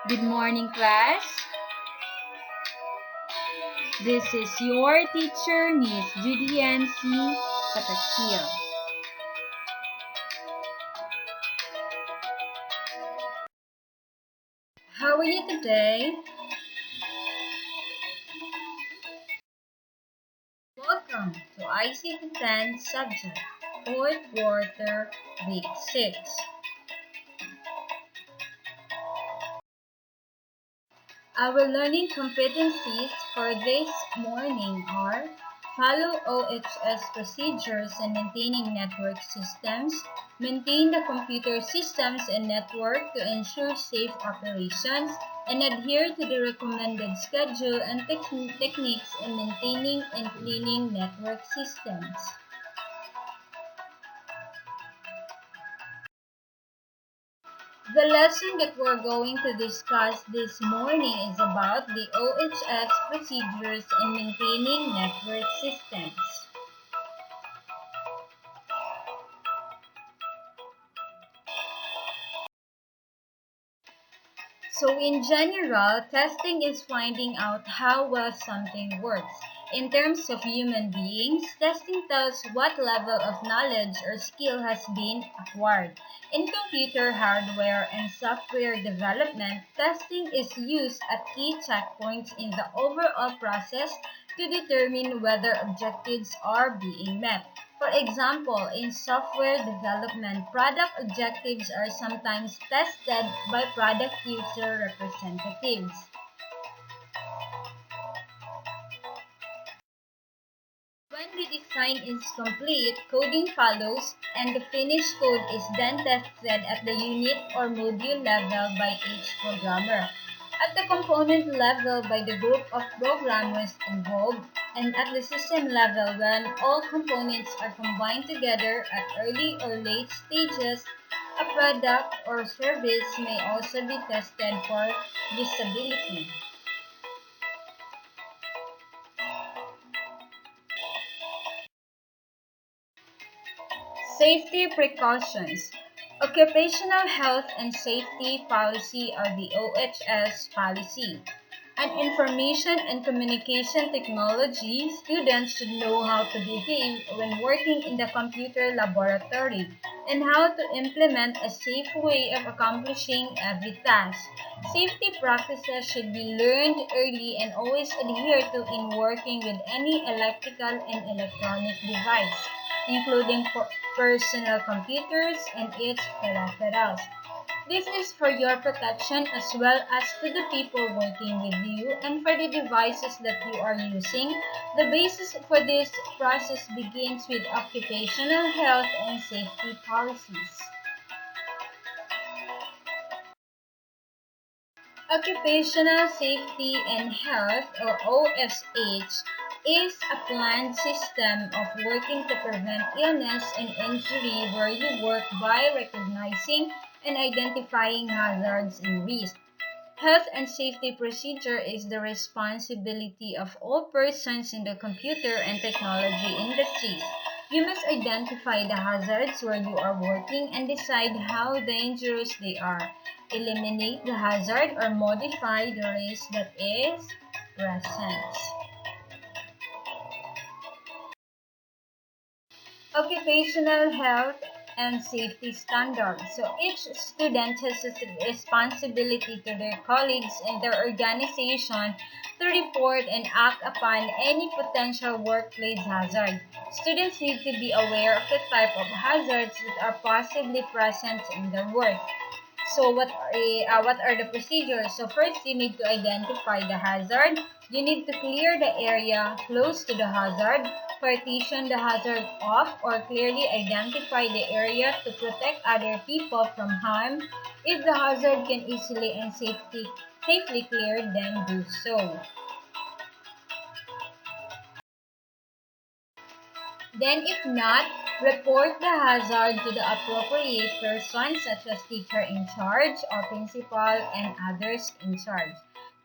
Good morning, class. This is your teacher, Miss Judy N.C. Pataksil. How are you today? Welcome to ICT 10 subject, 4th quarter, week 6. Our learning competencies for this morning are follow OHS procedures and maintaining network systems, maintain the computer systems and network to ensure safe operations, and adhere to the recommended schedule and techniques in maintaining and cleaning network systems. The lesson that we're going to discuss this morning is about the OHS procedures in maintaining network systems. So in general, testing is finding out how well something works. In terms of human beings, testing tells what level of knowledge or skill has been acquired. In computer hardware and software development, testing is used at key checkpoints in the overall process to determine whether objectives are being met. For example, in software development, product objectives are sometimes tested by product user representatives. When the design is complete, coding follows, and the finished code is then tested at the unit or module level by each programmer, at the component level by the group of programmers involved, and at the system level when all components are combined together at early or late stages. A product or service may also be tested for usability. Safety precautions. Occupational health and safety policy or the OHS policy. An information and communication technology, students should know how to behave when working in the computer laboratory and how to implement a safe way of accomplishing every task. Safety practices should be learned early and always adhered to in working with any electrical and electronic device, including personal computers and its peripherals. This is for your protection as well as to the people working with you and for the devices that you are using. The basis for this process begins with occupational health and safety policies. Occupational Safety and Health or OSH is a planned system of working to prevent illness and injury where you work by recognizing and identifying hazards and risks. Health and safety procedure is the responsibility of all persons in the computer and technology industries. You must identify the hazards where you are working and decide how dangerous they are. Eliminate the hazard or modify the risk that is present. Occupational health and safety standards. So each student has a responsibility to their colleagues and their organization to report and act upon any potential workplace hazard. Students need to be aware of the type of hazards that are possibly present in their work. So what are the procedures? So first you need to identify the hazard. You need to clear the area close to the hazard, partition the hazard off, or clearly identify the area to protect other people from harm. If the hazard can easily and safely cleared, then do so. Then if not, report the hazard to the appropriate person such as teacher in charge or principal and others in charge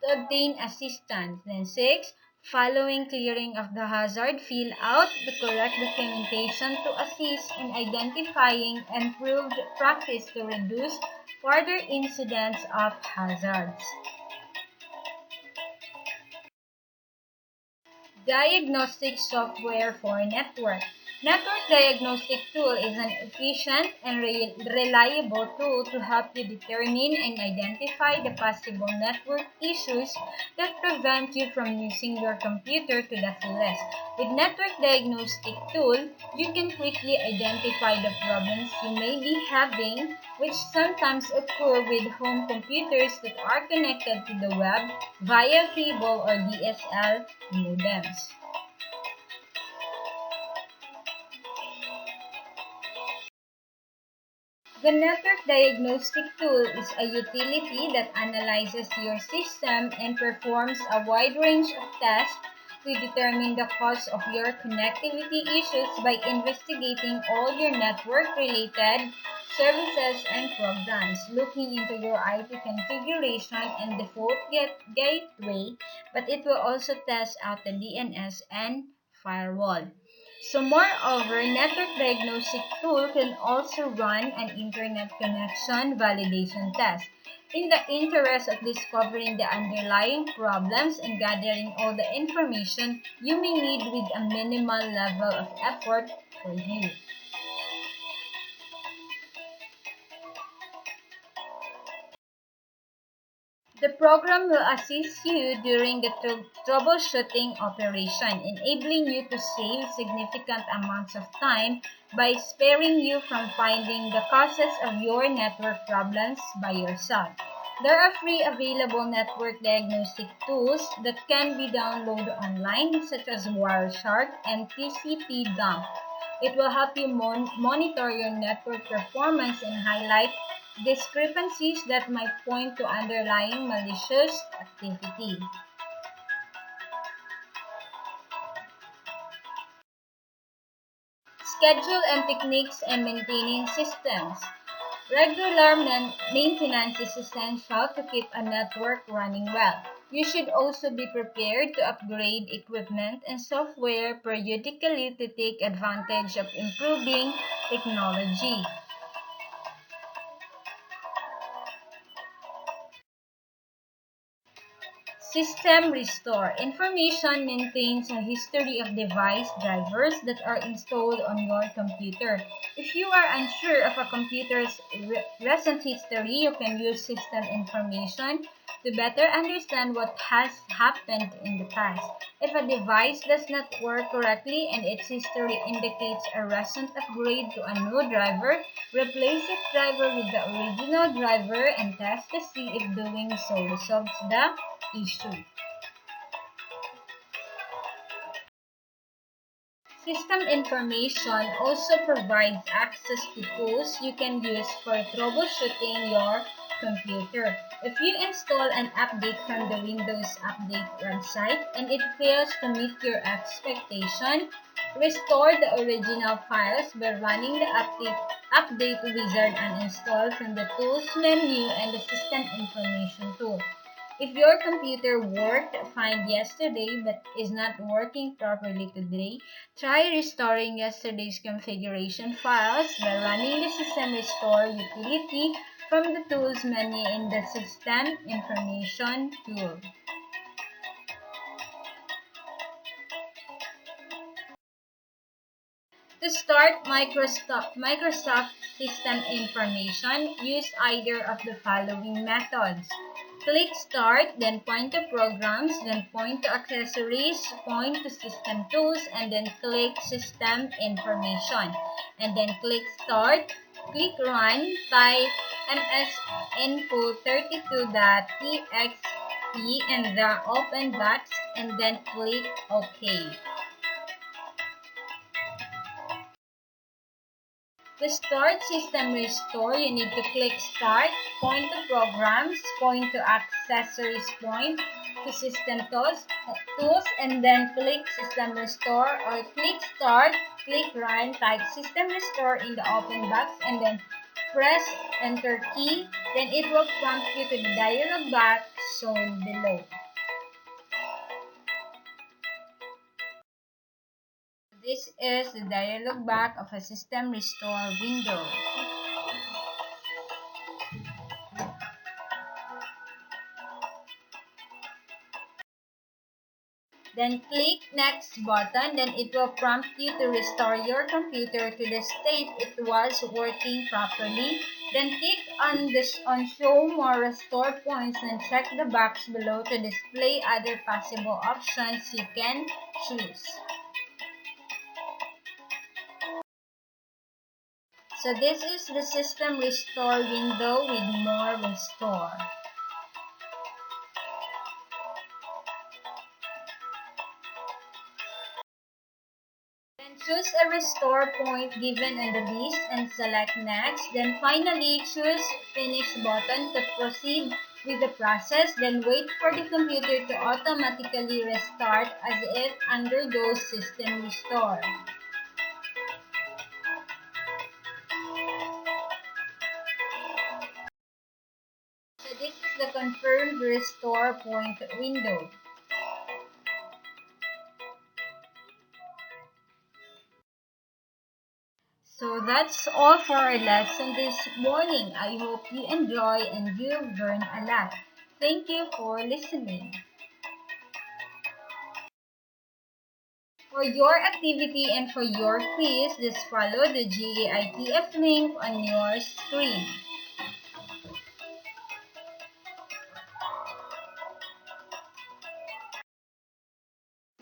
to obtain assistance. Then 6. Following clearing of the hazard, fill out the correct documentation to assist in identifying improved practice to reduce further incidents of hazards. Diagnostic software for network. Network diagnostic tool is an efficient and reliable tool to help you determine and identify the possible network issues that prevent you from using your computer to the fullest. With network diagnostic tool, you can quickly identify the problems you may be having, which sometimes occur with home computers that are connected to the web via cable or DSL modems. The network diagnostic tool is a utility that analyzes your system and performs a wide range of tests to determine the cause of your connectivity issues by investigating all your network-related services and programs, looking into your IP configuration and default gateway, but it will also test out the DNS and firewall. So moreover, network diagnostic tool can also run an internet connection validation test. In the interest of discovering the underlying problems and gathering all the information you may need with a minimal level of effort for you. The program will assist you during the troubleshooting operation, enabling you to save significant amounts of time by sparing you from finding the causes of your network problems by yourself. There are free available network diagnostic tools that can be downloaded online, such as Wireshark and TCP Dump. It will help you monitor your network performance and highlight discrepancies that might point to underlying malicious activity. Schedule and techniques and maintaining systems. Regular maintenance is essential to keep a network running well. You should also be prepared to upgrade equipment and software periodically to take advantage of improving technology. System Restore. Information maintains a history of device drivers that are installed on your computer. If you are unsure of a computer's recent history, you can use system information to better understand what has happened in the past. If a device does not work correctly and its history indicates a recent upgrade to a new driver, replace that driver with the original driver and test to see if doing so resolves the issue. System information also provides access to tools you can use for troubleshooting your computer. If you install an update from the Windows Update website and it fails to meet your expectation, restore the original files by running the update wizard uninstall from the Tools menu and the System Information tool. If your computer worked fine yesterday but is not working properly today, try restoring yesterday's configuration files by running the System Restore utility from the Tools menu in the System Information tool. To start Microsoft System Information, use either of the following methods. Click Start, then point to Programs, then point to Accessories, point to System Tools, and then click System Information. And then click Start, click Run, type msinfo32.txt in the open box, and then click OK. To start System Restore, you need to click Start, point to Programs, point to Accessories, point to System Tools, and then click System Restore, or click Start, click Run, type System Restore in the open box, and then press Enter key. Then it will prompt you to the dialog box shown below. This is the dialog box of a System Restore window. Then click next button, then it will prompt you to restore your computer to the state it was working properly. Then click on show more restore points and check the box below to display other possible options you can choose. So this is the system restore window with more restore. Then choose a restore point given on the list and select next. Then finally choose finish button to proceed with the process. Then wait for the computer to automatically restart as it undergoes system restore. So this is the confirmed restore point window. So that's all for our lesson this morning. I hope you enjoy and you've learned a lot. Thank you for listening. For your activity and for your quiz, just follow the GAITF link on your screen.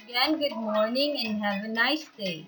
Again, good morning and have a nice day.